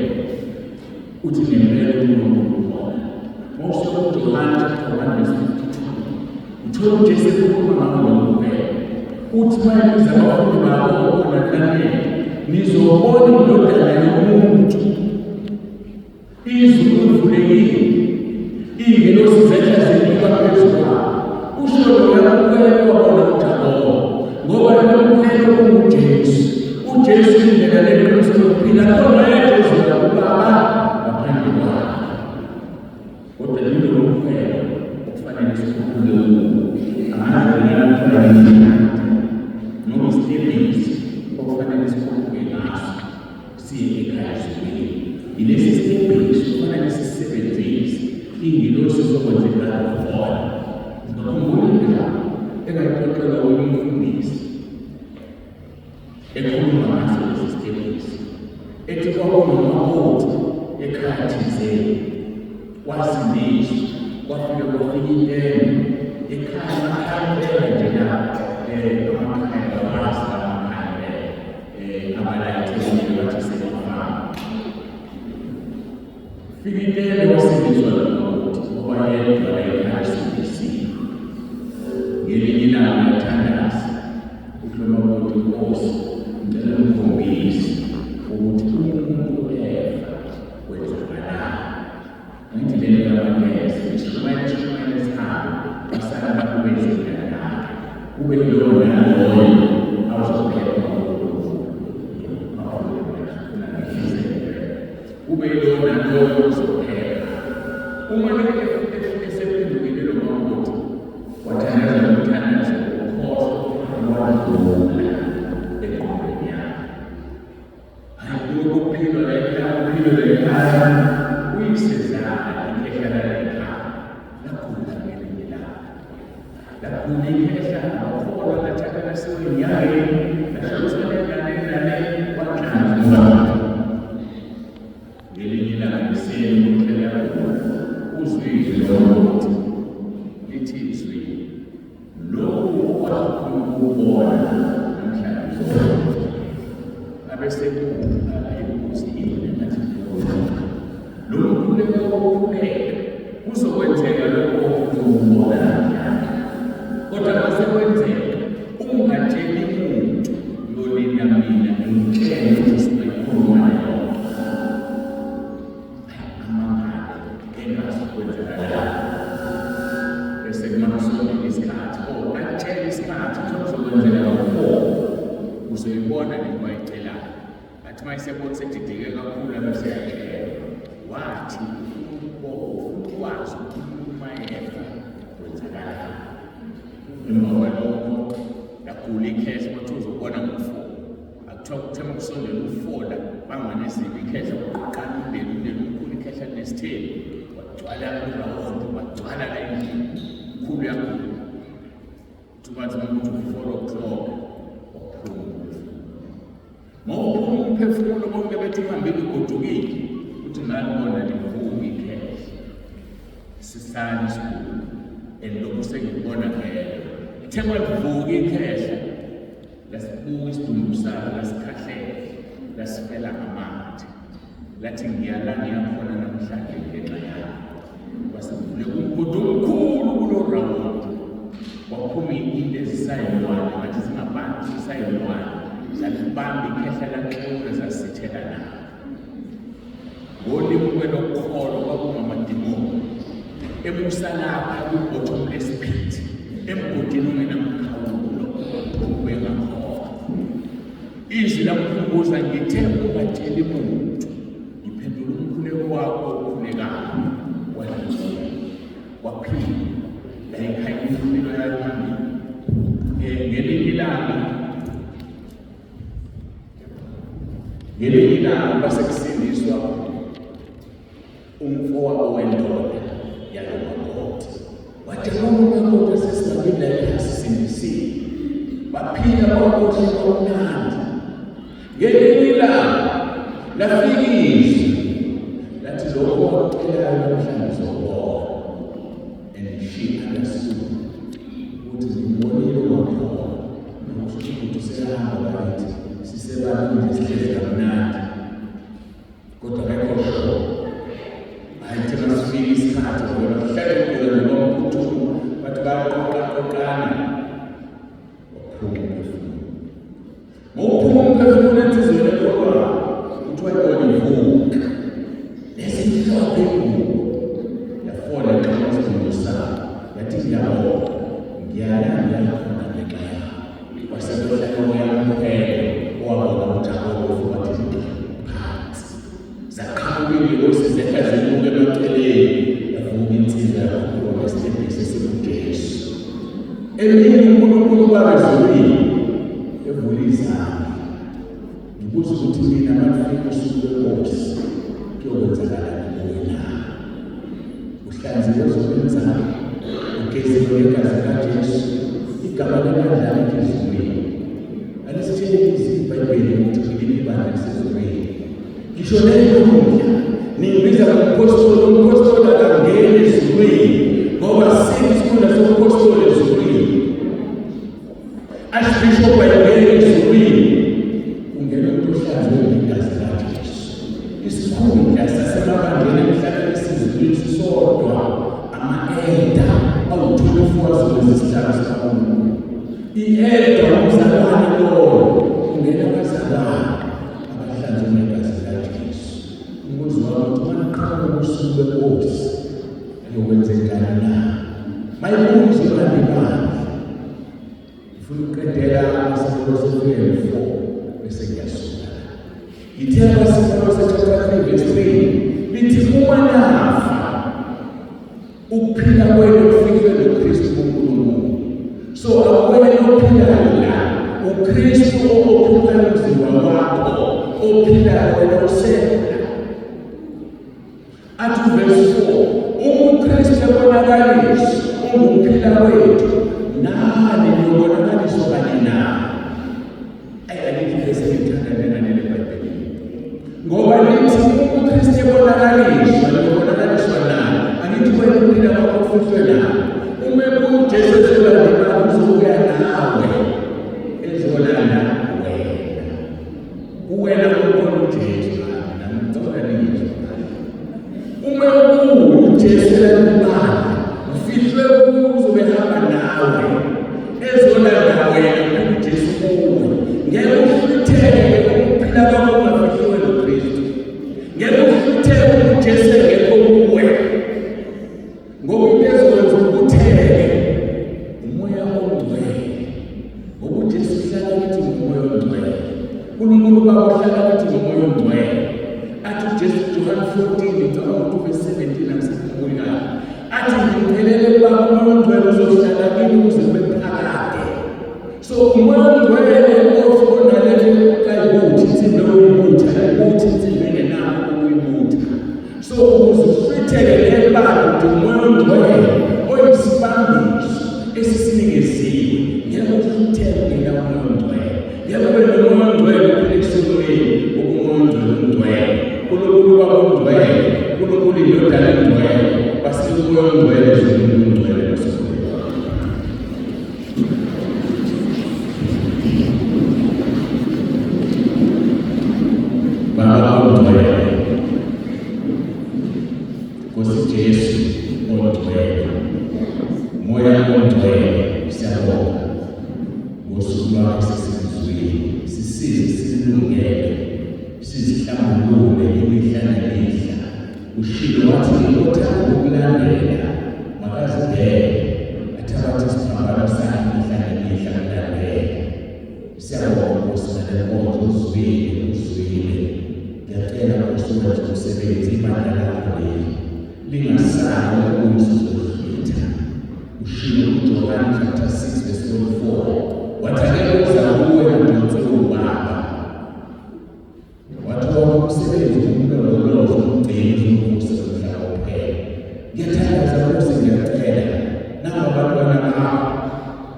uthi ngempela uNkulunkulu khona. Mawusuka kuJohane chapter 1 verse 52 uthola uJesu ekhuluma ngalo lo mkhwelo uthi mayibiza abafundi bakho uNathanieli nizobona indodana yomuntu izulu livulekile, iy'ngelosi zehla zinyuka phezulu kwabo. Usho lo mkhwelo wabona uJakobe ngoba lo mkhwelo unguJesu. uJesu indlela leqiniso lokuphila khona yedwa ezela kuBaba ngaphandle kwakhe. Kodwa yilo lo mkhwelo okufanele sikhule angazi noma isitebhisi okufanele sikhuluke ngaso siye ekhaya ezulwini. Ilesi sitebhisi kufanele sisebenzise iy'ngelosi zokwenzekala khona. Ngakhumbula engayixoxela umfundisi ekhuluma ngaso lesi sitebhisi ethi kwakunomakoti ekhaya thizeni wasindiswa kwafika kwafika intebe ekhaya amakhaya nje la amakhaya kawazi amakhaya abalayitheni bathi sebefana. Fika intebe wasindiswa nomakoti ngoba yedwa ekhaya sindisiwe. Ngelinye ilanga uyathandaza uthi lo makoti Nkosi ngicela ngikhombise ukuthi uNkulunkulu efa kwenzakalani. Ngithi lelo lamanesi ishumayela isihambo basala abantu bezindala kube lona loyo awuzophepha kube lona loyo uzophepha. Uma esephendukile lo makoti wathandaza umthandazo wokukhohlwa wadlula engqondweni yakhe. Hayi ukuphila lekhaya uyisezala inkehlala lekhaya lakhula ngelinye ilanga. Lakhula inkehlala ngakholwa lathatha lasiwe enyangeni lashothela nale kwanhlanzwa. Ngelinye ilanga liseni kuhlela uzwe izwi lokuthi lithi izwi lokhu wakubona namhlanje abesekubuka ukuthi yini ngathi lo mkhuleko wokukhuleka kuzokwenzeka lokho okubona. Kodwa mase kwenzeka ungatsheli umuntu yonina mina ngitshela ukuthi sikhuluma yona. Amangala engazokwenzakala. Bese kumakusona isikhathi atshela isikhathi sokuzokwenzeka lokho. Uzoyibona lento ayicelayo. Athi mayisebona sedideke kakhulu abaseyatshela. Wathi ukwazi ukukhuluma yena kwenzakala. Emva kwalokho yagula ikhehla ukuthi uzobona ngo-4. Akuthiwa kuthema kusondela u-4 la banganezibi ikhehla waqala umndeni omkhulu ikhehla linesitheli wagcwala urawonde wagcwala la endlini mkhulu yakhulu. Kuthi ukuthi u-4 o'clock waphuma. Mawuphuma umphefumulo bonke bethi ihambile ugodukile uthi ngalibona livuka ikhehla sisala isikhulu lokhu sengibona ngeke ithe kwavuka ikhehla lasibuka isidumbu salo lasikhahlela lasifela ngamathe lathi ngiyakhona namhlanje ngenxa yami wasivule umgudu omkhulu kulo rawundi waphuma into ezisayilwane ngathi zingabantu zisayilwane zalibamba ikhehla lanxura zasithela na ngolimi kwelokukholwa kwakungamadimoni emusalapha kwibhotomu lesiphiti emgodini ongenamkhawulo ubengakhohlwa. Izwi lamkhumbuza ngithe ungatsheli muntu ngiphendula umkhuleko wakho okhulekayo wadlula waphila la ekhaya impilo yayo phambili. Ngelinye ilanga basekusindiswa umfowabo wendoda yalomakoti. Wathi umakoti sesingabile yasisindisile. Baphila kwakuhle kwamunandi. Ngelinye ilanga lafika izwi lathi lokho ocelayo namhlanje uzobona. And she understood ukuthi zimbonile wakhona nokusho ukuthi sehamba bakithi sisebalinde sihlezi kamnandi kodwa akekho sure. Hayi thina sifike isikhathi ngoba kuhlale kulo nomphuthumo bathi bayaqoqana waphuma umphefumulo enhliziyweni ekholwayo ukuthi wayibona ivuka lesimhlophe yafola ngenxa yesidumbu sayo yathi ngiyabona ngiyakhona ngenxa yakho wasekwehla umoya omkhulu owabona ukuthi akukho wathi phansi zaqhamuka ingelosi zehla zibuke emaceleni yavuka insizwa yakhuluma ngesitebhisi esibujesu eminye uNkulunkulu babezulwini evula izandla ngibuza ukuthi mina mangifika usuku lwenkosi kuyokwenzakala kuwena uhlanzeke zokwenzana ugezile ngegazi likaJesu igama lemadlana ephezulwini alisitshele iBhayibheli ukuthi ngiliphi ibandla lisezulwini ngisho ney'nkundla ningibiza ngomphostoli umphostoli akangeni ezulwini ngoba sikho isikhundla sobuphostoli ezulwini archbishop ayangeni ezulwini ungena umuntu ohlanzwe ngegazi likaJesu isikhundla sasemabandleni emhlabeni esezulwini sisodwa ama-elda awuthulufuwazi wezisihlalo sikaNkulunkulu i-elda umzalwane loyo ungena abazalwane abahlanzwe ngegazi likaJesu. Umbuzo wami uthi manaqala usuku lwenkosi lokwenzekani na mayibuzo ibandibandla ngifuna ukuqedela abasekolosefika 4 bese ngiyasuka ngithe abasekolose chapter 3 verse 3 lithi uma nafa ukuphila kwenu kufikwe noKristu kuNkulunkulu. So akwena ophilayo la uKristu okhupha umzimba wakho ophilayo wena usekhona. Athi verse 4 uKristu ebonakaliswa unguphila wethu nani niyobonakaliswa kanye naye. Alithi verse ngithandana nale Bhayibheli ngoba lithi uKristu ebonakaliswa niyobonakaliswa naye. Angithi wena uphila wakho ufihlwe naye. Uma uJesu ezolandela uzobuya nawe ezolanda wena uwena ukhona uJesu uNkulunkulu bakuhlala ukuthi ngomoya ongcwele athi uJesu John 14 ngicabanga verse 17 akusikhumbuli kahle athi ngiphelele baba umoya ongcwele uzohlala kini ukuze kube phakade. So umoya ongcwele ofuna leyo kayibuthi insimbi yokubuthi ayibuthi insimbi engenakho ukuyibutha. So uzufitheke lebala umoya ongcwele oyisibambiso esisinikezile ngeke ufutheke ngela umoya ongcwele. Yebo umoya ongcwele uphelekiselweni umoya ongcwele uNkulunkulu babongcwele uNkulunkulu indodana engcwele basithi umoya ongcwele uZulu ongcwele basithi Baba ongcwele Nkosi Jesu ongcwele moya ongcwele siyabonga ngosuku lwakho sesikuzwile sisize silungele sizihlambulule imihla nemihla ushilo wathi ngokuthanda ukulandela makazibheke athabathe isiphambano sakhe imihla nemihla kulandela. Siyabonga Nkosi ngenkonzo uzwile ngiyacela Nkosi wenze umsebenzi ibandla lakho leli lingasali ukuthi uzofitha. Ushilo kuJohn chapter 6 verse 44 wathi ake uza kuwe ngidonse ubaba wathi umsebenzi umlondolozo umgcini umvuzo umhlaba uphela. Ngiyathandaza Nkosi ngiyacela nangabantwana bakho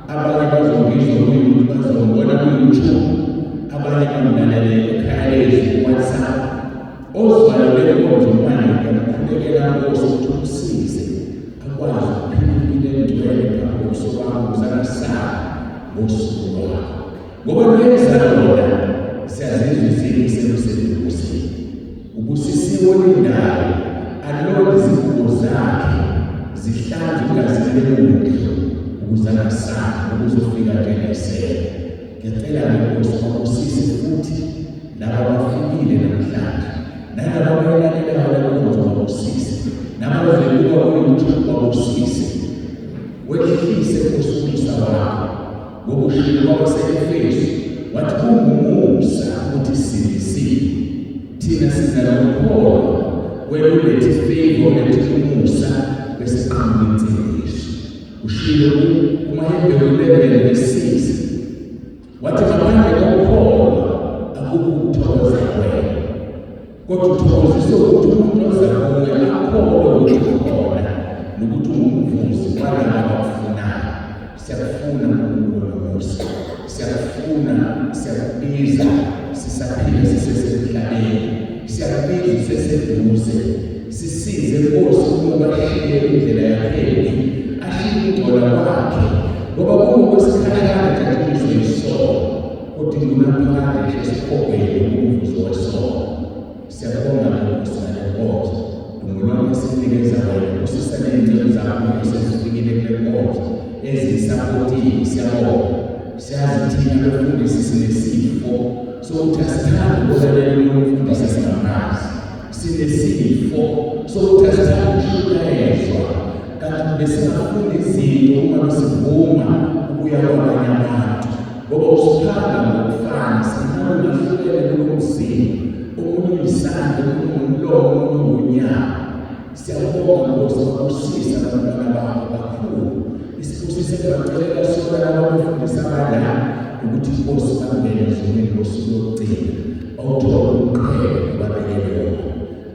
abanye bazongizwa bazongibona ku-YouTube abanye bamlalele ekhaya lethu ku-WhatsApp ozibhalele konke manje ngiyakukhulekela Nkosi ukuthi umsize akwazi ukuphila impilo engcwele phambi kobuso bakho uzangasala ngosuku lwakho ngoba luyeza lona siyazizwa izinto seluseduze ubusisiwe lindawo alona izingubo zakhe zihlanze ungazile lutho ukuzangasala ukuzofika njengesele. Ngiyacela Nkosi bakusise futhi laba bafikile namhlanje nalaba abalalelayo lekonzo bakusise nabazoyibuka ku-YouTube bakusise wehlise usumusa wakho ngokushilo kwabase-Efesu wathi kungumusa ukuthi sibisile thina singalokholwa welulethe ifavor lethe umusa bese qhamuka insindiso. Ushilo kuMahebheru 11 verse 6 wathi ngaphandle kokukholwa akukho ukuthokoza kwenu kodwa uthokozise ukuthi umuntu ozakuwe akholwe ukuthi ukhona nokuthi ungumvuzi walabo abakufunayo. Siyakufuna uNkulunkulu Musa, siyakufuna, siyakubiza sisaphila sisesemhlabeni, siyakubiza siseseduze sisize Nkosi ukuba ashiye indlela yakheni ashiye ukungcola kwakhe ngoba kungokwesikhathana nje isono kodwa ingunaphakade esikhobheni umvuzo wesono. Siyabonga Nkosi ngenkonzo ngolonke esinikeza wena usisane iy'ncelo zakho sezifikile kule nkonzo eziyisapotile. Siyabonga siyazi thina abafundisi sinesifo sokuthi asithandi ukulalela umfundisi singamazi, sinesifo sokuthi asithandi ukushukayezwa kanti besingafunda izinto uma besivuma ukuya kwabanye abantu ngoba usiphanga ngokufana sinalo nahlukene kulo mzimba omunye uyisande omunye umlomo omunye unyama. Siyabonga Nkosi ukusisa abantwana bakho kakhulu isibusise bacelela sona abafundisi abadala ukuthi Nkosi bangene ezonweni losuku lokugcina awuthole ukuqhela babekele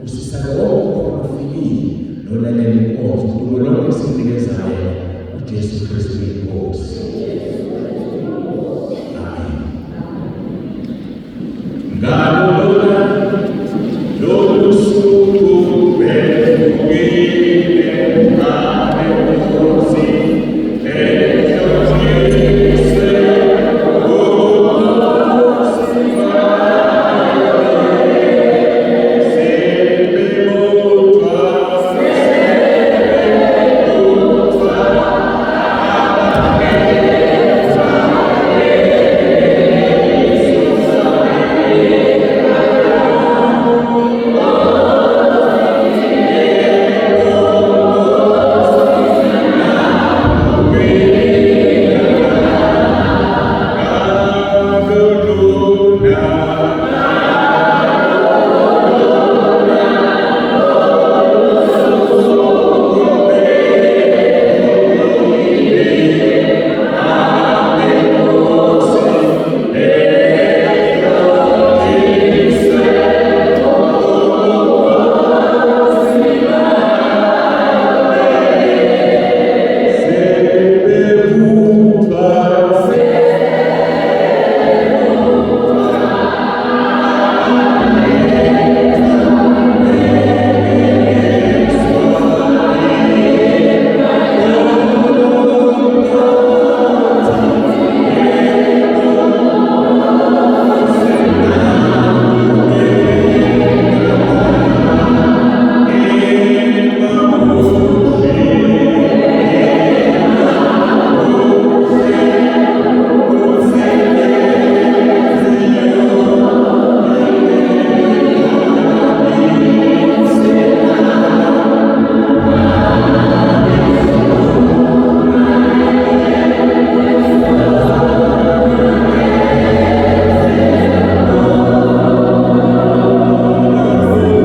usisake wonke ofikile nolalela inkonzo ngolonke esinikeza wena uJesu Kristu inkosi.